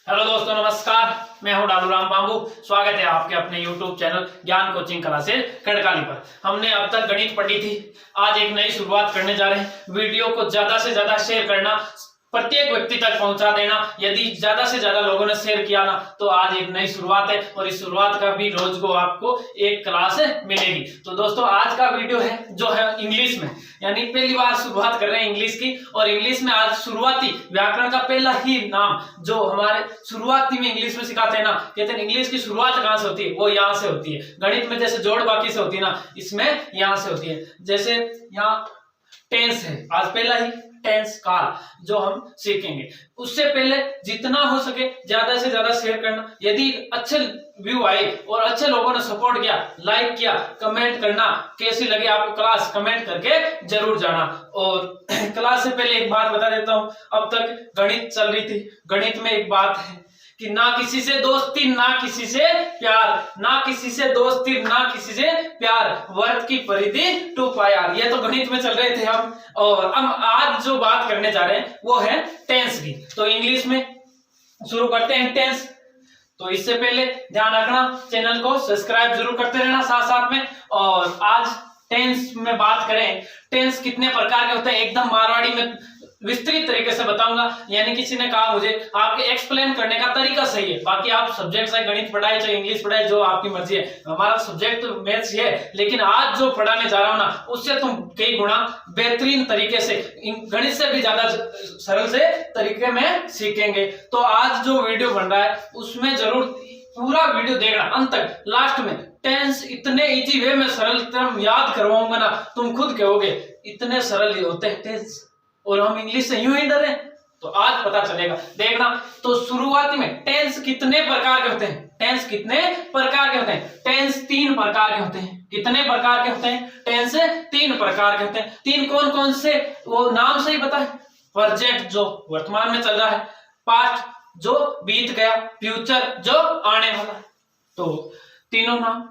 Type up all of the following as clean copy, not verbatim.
Hello दोस्तों, नमस्कार। मैं हूं डालूराम बाबू। स्वागत है आपके अपने YouTube चैनल ज्ञान कोचिंग क्लासेस खड़काली पर। हमने अब तक गणित पढ़ी थी। आज एक नई शुरुआत करने जा रहे हैं। वीडियो को ज्यादा से ज्यादा शेयर करना, प्रत्येक व्यक्ति तक पहुंचा देना। यदि ज्यादा से ज्यादा लोगों ने शेयर किया ना तो आज एक नई शुरुआत है और इस शुरुआत का भी रोज को आपको एक क्लास मिलेगी। तो दोस्तों आज का वीडियो है जो है इंग्लिश में, यानी पहली बार शुरुआत कर रहे हैं इंग्लिश की। और इंग्लिश में आज शुरुआती व्याकरण का पहला ही नाम जो हमारे शुरुआती में इंग्लिश में सिखाते हैं ना, कहते हैं इंग्लिश की शुरुआत कहां से होती है, वो यहाँ से होती है। गणित में जैसे जोड़ बाकी से होती है ना, इसमें यहाँ से होती है। जैसे यहाँ टेंस है, आज पहला ही टेंस काल जो हम सीखेंगे। उससे पहले जितना हो सके ज्यादा से ज्यादा शेयर करना। यदि अच्छे व्यू आए और अच्छे लोगों ने सपोर्ट किया, लाइक किया, कमेंट करना कैसी लगी आपको क्लास, कमेंट करके जरूर जाना। और क्लास से पहले एक बात बता देता हूं, अब तक गणित चल रही थी। गणित में एक बात है कि ना किसी से दोस्ती ना किसी से प्यार, ना किसी से दोस्ती ना किसी से प्यार, वर्त की परिधि 2 पाई r। ये तो गणित में चल रहे थे हम। और हम आज जो बात करने जा रहे हैं वो है टेंस की। तो इंग्लिश में शुरू करते हैं टेंस। तो इससे पहले ध्यान रखना, चैनल को सब्सक्राइब जरूर करते रहना साथ साथ में। और आज टेंस में बात करें, टेंस कितने प्रकार के होते हैं एकदम मारवाड़ी में विस्तृत तरीके से बताऊंगा। यानी किसी ने कहा मुझे आपके एक्सप्लेन करने का तरीका सही है। बाकी आप सब्जेक्ट चाहे गणित पढ़ाए चाहे इंग्लिश पढ़ाए, जो आपकी मर्जी है। हमारा सब्जेक्ट तो मैथ्स है, लेकिन आज जो पढ़ाने जा रहा हूं ना उससे तुम कई गुना बेहतरीन तरीके से, गणित से भी ज्यादा सरल से तरीके में सीखेंगे। तो आज जो वीडियो बन रहा है उसमें जरूर पूरा वीडियो देखना अंत तक। लास्ट में टेंस इतने इजी वे में सरल टर्म याद करवाऊंगा ना, तुम खुद कहोगे इतने सरल ही होते हैं टेंस, और हम इंग्लिश से यूं ही डरे। तो आज पता चलेगा, देखना। तो शुरुआती में टेंस कितने प्रकार के होते हैं, टेंस कितने प्रकार के होते हैं। टेंस 3 प्रकार के होते हैं। कितने प्रकार के होते हैं, टेंस 3 प्रकार के होते हैं। 3 कौन कौन से, वो नाम से ही पता है। प्रेजेंट जो वर्तमान में चल रहा है, पास्ट जो बीत गया, फ्यूचर जो आने वाला है। तो तीनों नाम।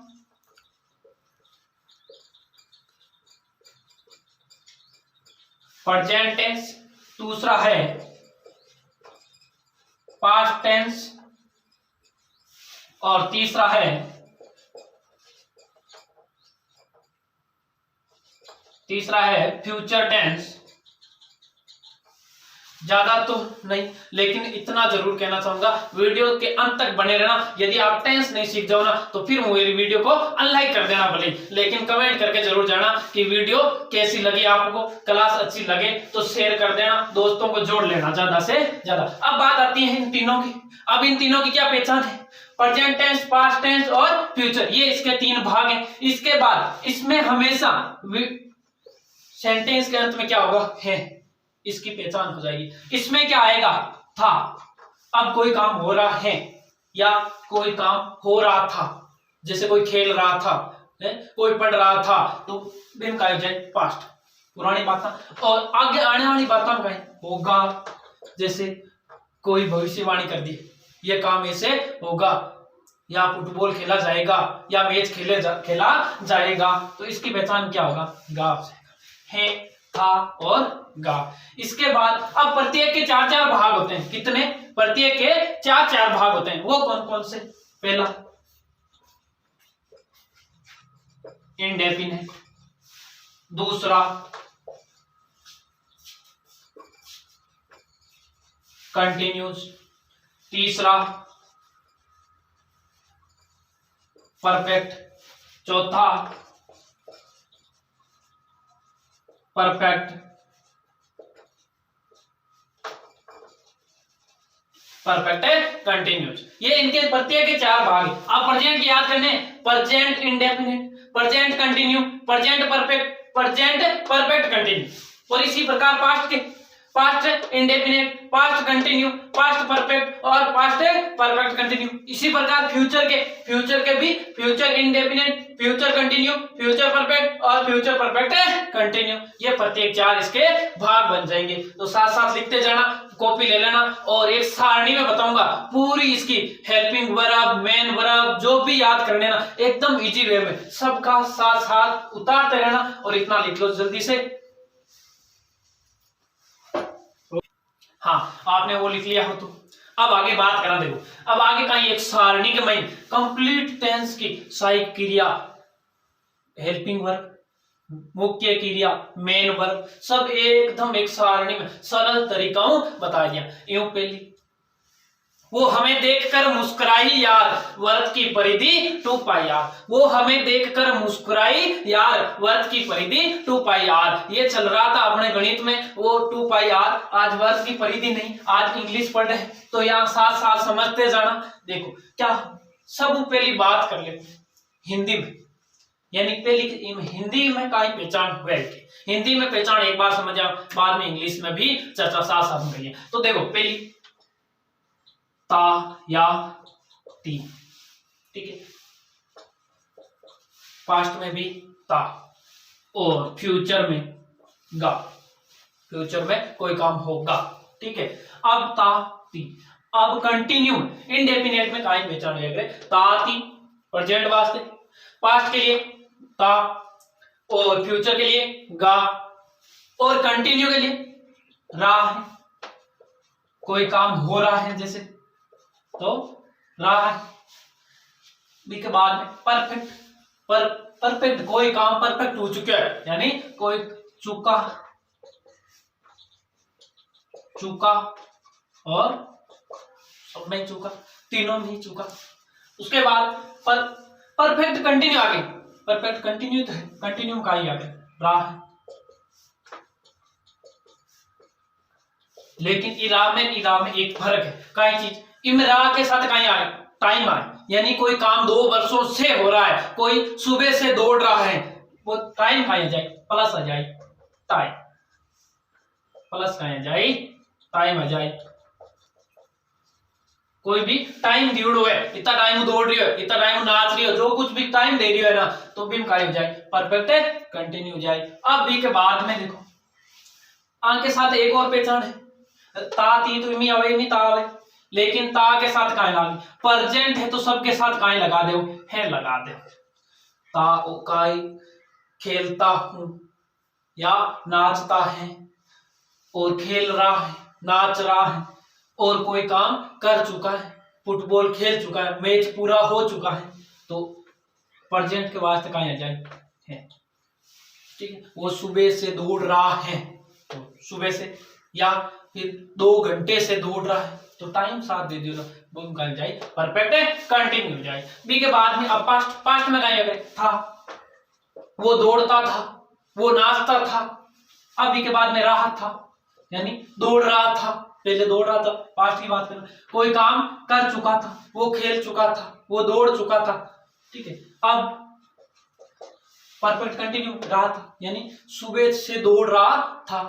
प्रेजेंट टेंस, दूसरा है पास्ट टेंस, और तीसरा है फ्यूचर टेंस। ज्यादा तो नहीं, लेकिन इतना जरूर कहना चाहूंगा, वीडियो के अंत तक बने रहना। यदि आप टेंस नहीं सीख जाओ ना तो फिर मेरी वीडियो को अनलाइक कर देना भले, लेकिन कमेंट करके जरूर जाना कि वीडियो कैसी लगी आपको। क्लास अच्छी लगे तो शेयर कर देना, दोस्तों को जोड़ लेना ज्यादा से ज्यादा। अब बात आती है इन तीनों की। अब इन तीनों की क्या पहचान है, प्रेजेंट टेंस, पास्ट टेंस और फ्यूचर, ये इसके 3 भाग हैं। इसके बाद इसमें हमेशा सेंटेंस के अंत में क्या होगा, है, इसकी पहचान हो जाएगी। इसमें क्या आएगा, था। अब कोई काम हो रहा है या कोई काम हो रहा था, जैसे कोई खेल रहा था, कोई पढ़ रहा था, तो दिन का जाए पास्ट, पुरानी बात। और आगे आने वाली बातों का होगा, जैसे कोई भविष्यवाणी कर दी, ये काम ऐसे होगा, या फुटबॉल खेला जाएगा, या मैच खेला जाएगा। तो इसकी पहचान क्या होगा, गा है, था और गा। इसके बाद अब प्रत्येक के 4-4 भाग होते हैं। कितने, प्रत्येक के 4-4 भाग होते हैं। वो कौन कौन से, पहला इंडेफिनिट, दूसरा कंटिन्यूस, तीसरा परफेक्ट, चौथा परफेक्ट कंटिन्यूस। ये इनके प्रत्येक के 4 भाग हैं। आप प्रेजेंट की याद करने, present indefinite, present continue, present perfect, present perfect continue. और इसी प्रकार पास्ट के, past indefinite, past continue, past perfect और पास्ट परफेक्ट कंटिन्यू। इसी प्रकार फ्यूचर के भी future indefinite, future continue, future perfect और फ्यूचर परफेक्ट कंटिन्यू। ये प्रत्येक 4 इसके भाग बन जाएंगे। तो साथ साथ लिखते जाना, कॉपी ले लेना। और एक सारणी में बताऊंगा पूरी इसकी, हेल्पिंग वर्ब, मेन वर्ब, जो भी याद करने ना एकदम इजी वे में, सबका साथ साथ उतारते रहना। और इतना लिख लो जल्दी से। हाँ, आपने वो लिख लिया हो तो अब आगे बात करा, देखो अब आगे कहीं एक सारणी के में कंप्लीट टेंस की सहायक क्रिया, हेल्पिंग वर्ब, मुख्य क्रिया, मेन वर्ब, सब एकदम एक सारणी में सरल तरीकाओं बता दिया। यूं पहली, वो हमें देखकर मुस्कुराई यार, वर्त की परिधि 2 पाई आर। वो हमें देखकर मुस्कुराई यार, वर्त की परिधि 2 पाई आर। ये चल रहा था अपने गणित में, वो 2 पाई आर। आज वर्त की परिधि नहीं, आज इंग्लिश पढ़ रहे तो यहाँ साथ साथ समझते जाना। देखो क्या, सब पहली बात कर ले हिंदी में, यानी पहली हिंदी में काई पहचान हुआ है। हिंदी में पहचान एक बार समझ आओ, बाद में इंग्लिश में भी चर्चा साथ साथ करिए। तो देखो पहली ता या ती, ठीक है, पास्ट में भी ता और फ्यूचर में गा, फ्यूचर में कोई काम होगा, ठीक है। अब ता ती, अब कंटिन्यू इंडेफिनिट में काई पहचान है, ता ती प्रेजेंट वास्ते, पास्ट के लिए ता और फ्यूचर के लिए गा और कंटिन्यू के लिए रहा है, कोई काम हो रहा है जैसे तो रहा है। बी के बाद में परफेक्ट, परफेक्ट कोई काम परफेक्ट हो चुका है, यानी कोई चुका, चुका और सब में चुका, तीनों में ही चुका। उसके बाद पर परफेक्ट कंटिन्यू आगे, परफेक्ट कंटिन्यू है, कंटिन्यू का ही आगे रहा है। लेकिन इरा में एक फर्क है, कई चीज इमरा के साथ कहीं आए टाइम आए, यानी कोई काम 2 वर्षों से हो रहा है, कोई सुबह से दौड़ रहा है, वो टाइम कहीं जाए प्लस आ जाए, टाइम प्लस कहीं जाए टाइम आ जाए। कोई भी टाइम दियो है, इतना टाइम दौड़ रही हो, इतना टाइम नाच रही हो, जो कुछ भी टाइम दे रही है ना, तो भी काय हो जाए परफेक्ट है, कंटिन्यू हो जाए। अब बी के बाद में देखो आं के साथ एक और पहचान है, ता ती तो इमी आवे नहीं ता आवे, लेकिन ता के साथ काय लागे, प्रेजेंट है तो सबके साथ काय लगा दो, है लगा दो। ता ओ काय खेलता हूं या नाचता है और खेल रहा है, नाच रहा है और कोई काम कर चुका है, फुटबॉल खेल चुका है, मैच पूरा हो चुका है, तो प्रेजेंट के वास्ते कहीं आ जाए है, ठीक है। वो सुबह से दौड़ रहा है तो सुबह से, या फिर 2 घंटे से दौड़ रहा है तो टाइम साथ दे दियो, वो कहीं जाए परफेक्ट है, कंटिन्यू जाए। बी के बाद में अब पास्ट में कहीं अगर था, वो दौड़ता था, वो नाचता था। अब बी के बाद में रहा था, यानी दौड़ रहा था, पहले दौड़ रहा था, पास्ट की बात करें, कोई काम कर चुका था, वो खेल चुका था, वो दौड़ चुका था, ठीक है। अब परफेक्ट कंटिन्यू रहा था, यानी सुबह से दौड़ रहा था,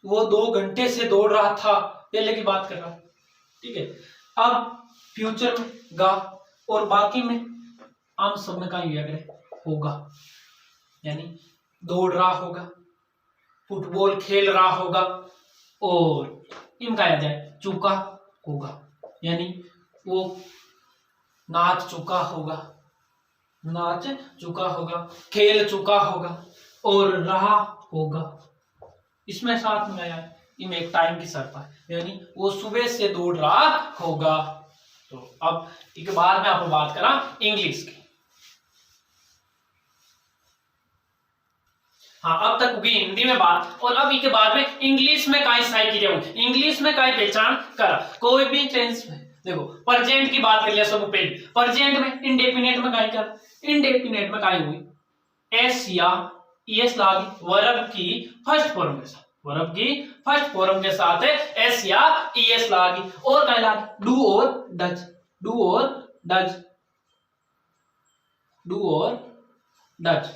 वो 2 घंटे से दौड़ रहा था, पहले की बात कर रहा, ठीक है। अब फ्यूचर में गा और बाकी में आम सब में कहीं होगा, यानी दौड़ रहा होगा, फुटबॉल खेल रहा होगा और इनका आ जाए चुका होगा, यानी वो नाच चुका होगा, नाच चुका होगा, खेल चुका होगा और रहा होगा। इसमें साथ में आया इनमें एक टाइम की शर्त है, यानी वो सुबह से दौड़ रहा होगा। तो अब एक बार में आपको बात करा इंग्लिश की। हाँ, अब तक होगी हिंदी में बात, और अब इसके बाद में इंग्लिश में काई सहायक क्रिया हुई, इंग्लिश में काई पहचान करा, कोई भी टेंस में देखो प्रेजेंट की बात कर लिया सब पहले, प्रेजेंट में इंडेफिनिट में काई कर, इंडेफिनिट में काई हुई एस या ईएस लागी वर्ब की फर्स्ट फॉर्म के साथ, वर्ब की फर्स्ट फॉर्म के साथ है एस या ईएस लागी, और काई लागी डू और डज, डू और डज, डू और डज,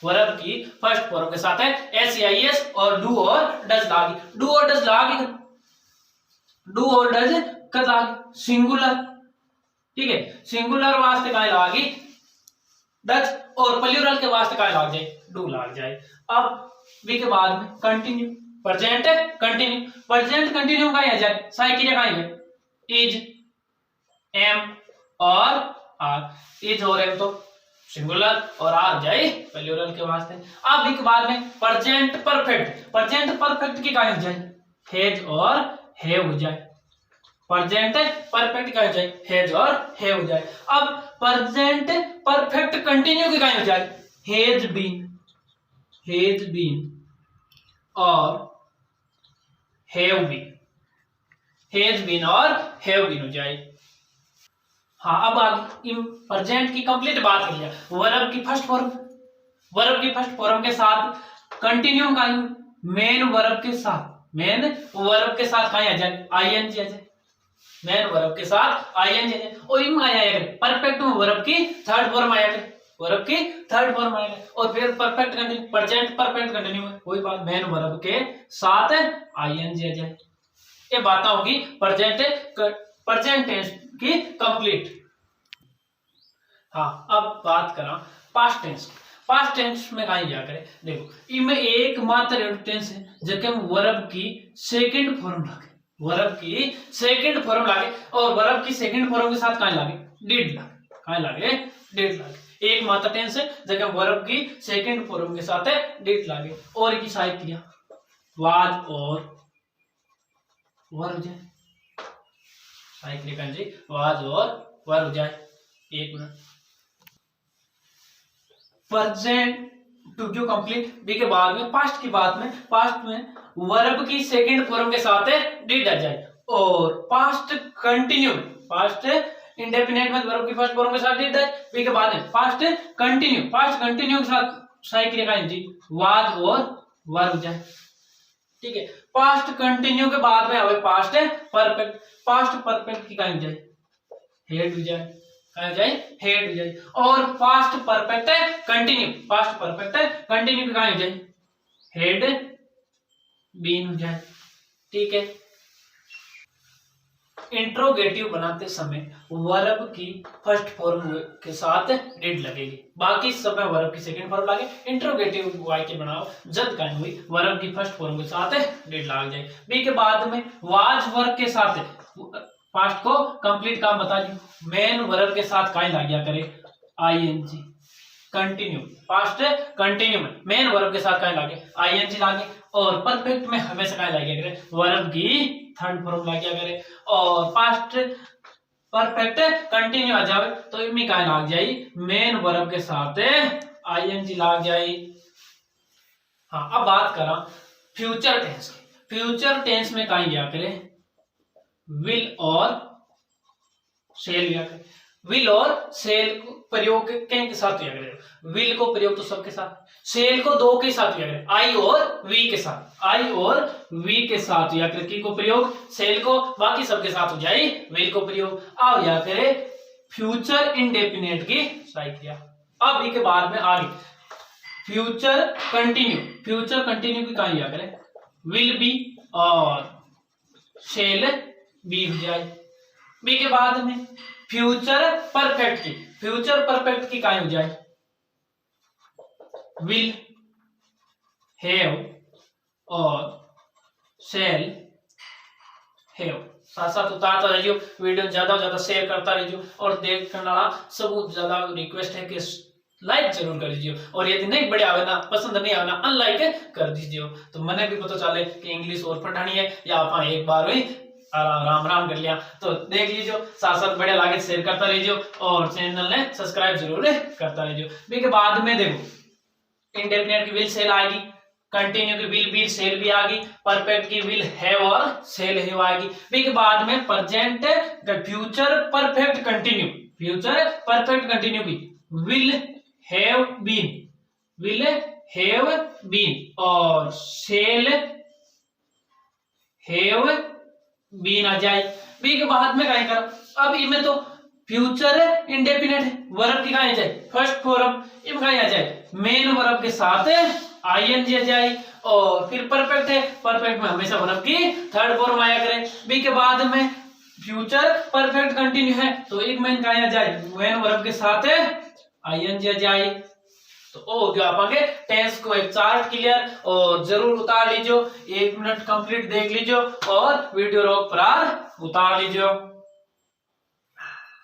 वर्ब की फर्स्ट फॉर्म के साथ है एस या ईएस और डू और डज लागी, डू और डज लागी, डू और डज कर लागी सिंगुलर, ठीक है, सिंगुलर वास्ते काई लागी डज और प्लूरल के वास्ते काई लाग जाए डू लाग जाए। अब बी के बाद में continue, present continue, present continue का आ जाए सहायक क्रिया का है इज, एम और आर, इज और एम तो सिंगुलर और आर जाए प्लूरल के वास्ते। अब बी के बाद में प्रेजेंट परफेक्ट, प्रेजेंट परफेक्ट की का हो जाए हैज और हैव हो जाए, प्रेजेंट परफेक्ट क्या हो जाए, हैज और हैव हो जाए। अब प्रेजेंट परफेक्ट कंटिन्यू की क्या हो जाए, हैज बीन और हैव बीन, हैज बीन और हैव बीन हो जाए। हाँ, अब आगे प्रेजेंट की कंप्लीट बात कर लिया। वर्ब की फर्स्ट फॉर्म, वर्ब की फर्स्ट फॉर्म के साथ कंटिन्यू का मेन वर्ब के साथ, मेन वर्ब के साथ कहीं आ जाए, आईएनजी आ जाए, मेन वर्ब के साथ आईएनजी आ जाए। और इनमें आया करे परफेक्ट में वर्ब की थर्ड फॉर्म आया करे, वर्ब की थर्ड फॉर्म आया करे। और फिर perfect continue, present perfect continue में कोई बात, मेन वर्ब के साथ आईएनजी आ जाए। ये बात होगी प्रेजेंट टेंस की कंप्लीट। हाँ, अब बात करा पास्ट टेंस। पास्ट टेंस में कहीं क्या करें, देखो इनमें एकमात्र टेंस है जबकि हम वर्ब की सेकंड फॉर्म लागे, वर्ब की सेकंड फॉर्म लागे, और वर्ब की सेकंड फॉर्म के साथ कहीं लागे, डिड लागे, कहीं लागे, डिड लागे। एकमात्र टेंस है जबकि हम वर्ब की सेकंड फॉर्म के साथ डिड लागे। और की सहायक क्रिया वाज और वर हो जाए, सहायक क्रिया जी वाज और वर हो जाए। एक मिनट, प्रेजेंट टू जो कंप्लीट बी के बाद में पास्ट की बात में, पास्ट में वर्ब की सेकंड फॉर्म के साथ डिड आ जाए। और पास्ट कंटिन्यू, पास्ट इंडेफिनिट में वर्ब की फर्स्ट फॉर्म के साथ डिड है, बी के बाद में पास्ट कंटिन्यू, पास्ट कंटिन्यू के साथ सहायक क्रिया का जी वाज और वर हो जाए। ठीक है, पास्ट कंटिन्यू के बाद में अब पास्ट परफेक्ट, पास्ट परफेक्ट की का हो जाए, हेड हो जाए, कहा जाए हेड हो जाए। और past perfect continue, past perfect continue कहा हो जाए, हेड बीन हो जाए। ठीक है, इंट्रोगेटिव बनाते समय वर्ब की फर्स्ट फॉर्म के साथ डिड लगेगी, बाकी सब में वर्ब की सेकंड फॉर्म लगे। इंट्रोगेटिव वाक्य बनाओ जब कहीं हुई वर्ब की फर्स्ट फॉर्म के साथ डिड लग जाए। बी के बाद में वाज वर्ब के साथ पास्ट को कंप्लीट काम बता दी, मेन वर्ब के साथ काई लग गया करे, आईएनजी। कंटिन्यू, पास्ट कंटिन्यू में मेन वर्ब के साथ काई लागे, आईएनजी लागे। और परफेक्ट में हमेशा काई लग गया करे, वर्ब की थर्ड फॉर्म लग गया करे। और पास्ट परफेक्ट कंटिन्यू आ जावे तो इनमें काई लग जाई, मेन वर्ब के साथ आईएनजी लग जाई। हाँ, अब बात करा फ्यूचर टेंस की। फ्यूचर टेंस में काई गया करे, विल और सेल या विल और सेल को प्रयोग के साथ किया करेगा। विल को प्रयोग तो सबके साथ, सेल को दो के साथ किया करेगा, आई और वी के साथ, आई और वी के साथ या की को प्रयोग, सेल को बाकी सबके साथ हो जाए विल को प्रयोग। अब या करे फ्यूचर इंडेफिनिट की सहायक क्रिया। अब ई के बाद में आगे फ्यूचर कंटिन्यू, फ्यूचर कंटिन्यू की कहा या करे, विल बी और सेल बी हो जाए। बी के बाद में फ्यूचर परफेक्ट की, फ्यूचर परफेक्ट की काय हो जाए, विल हैव और शैल हैव। साथ साथ उतारता रहियो, वीडियो ज्यादा ज्यादा शेयर करता रहियो। और देखने वाला सब ज्यादा रिक्वेस्ट है कि लाइक जरूर कर दीजिए। और यदि नहीं बढ़िया आवे ना, पसंद नहीं आवे ना, अनलाइक कर दीजिए। तो मैंने भी पता चले कि इंग्लिश और पढ़ानी है या आप एक बार हुई राम राम कर लिया तो देख लीजिए। साथ साथ बढ़िया लागे शेयर करता रहिए और चैनल ने सब्सक्राइब जरूर करता रहिए। बी के बाद में देखो इंडेफिनिट की विल सेल आएगी, कंटिन्यू की विल बी सेल भी आएगी, परफेक्ट की विल हैव और सेल हैव आएगी। बी के बाद में present future perfect continue, future perfect continue की will have been, will have been और सेल हैव बीन आ जाए। बी के बाद में क्या करा, अब इनमें तो फ्यूचर इंडेफिनिट है, वर्ब की कहा जाए फर्स्ट फॉर्म, इनमें कहा आ जाए मेन वर्ब के साथ आईएनजी आ जाए। और फिर परफेक्ट है, परफेक्ट में हमेशा वर्ब की थर्ड फॉर्म आया करे। बी के बाद में फ्यूचर परफेक्ट कंटिन्यू है तो एक मेन कहा आ जाए, मेन वर्ब के साथ आईएनजी आ जाए। तो ओ जो आपके टेंस को एक चार्ट क्लियर और जरूर उतार लीजिए, 1 मिनट कंप्लीट देख लीजिए और वीडियो रोक पर उतार लीजिए।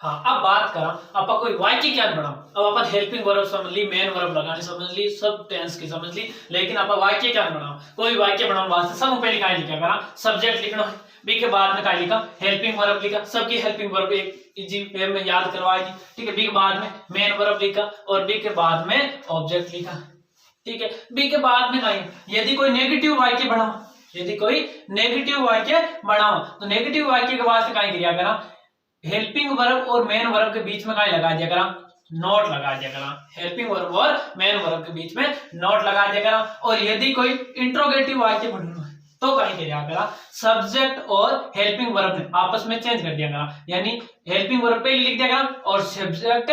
हाँ, अब बात करा आप कोई वाक्य क्या बनाओ। अब अपन हेल्पिंग वर्ब समझ ली, मेन वर्ब लगानी समझ ली, सब टेंस की समझ ली, लेकिन आप वाक्य क्या बनाओ। कोई वाक्य बनाओ वास्ते सब पहले क्या लिखा करा, सब्जेक्ट लिखना है। बी के बाद में क्या लिखा, हेल्पिंग वर्ब लिखा, सबकी हेल्पिंग वर्ब एक इजी वे में याद करवाई थी, ठीक है। बी के बाद में मेन वर्ब लिखा और बी के बाद में ऑब्जेक्ट लिखा, ठीक है। बी के बाद में नहीं, यदि कोई नेगेटिव वाक्य बनाओ, यदि कोई नेगेटिव वाक्य बनाओ तो नेगेटिव वाक्य के वास्ते क्या किया करा, हेल्पिंग वर्ब और मेन वर्ब के बीच में क्या लगा दिया करा, नोट लगा दिया करा। हेल्पिंग वर्ब और मेन वर्ब के बीच में नोट लगा दिया करा। और यदि कोई इंट्रोगेटिव वाक्य बनाना है तो क्या किया करा, सब्जेक्ट और हेल्पिंग वर्ब ने आपस में चेंज कर दिया करा, यानी हेल्पिंग वर्ब पहले लिख दिया करा और सब्जेक्ट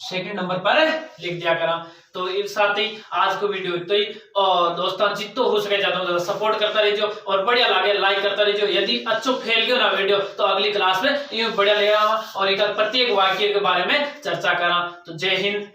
सेकंड नंबर पर लिख दिया करा। तो इस साथ ही आज को वीडियो इतना ही, और दोस्तों जितो हो सके ज्यादा सपोर्ट करता रहियो और बढ़िया लगे लाइक करता रहियो। यदि अच्छो फैल गयो ना वीडियो तो अगली क्लास में ये बढ़िया ले आवा और एक प्रत्येक वाक्य के बारे में चर्चा करा। तो जय हिंद।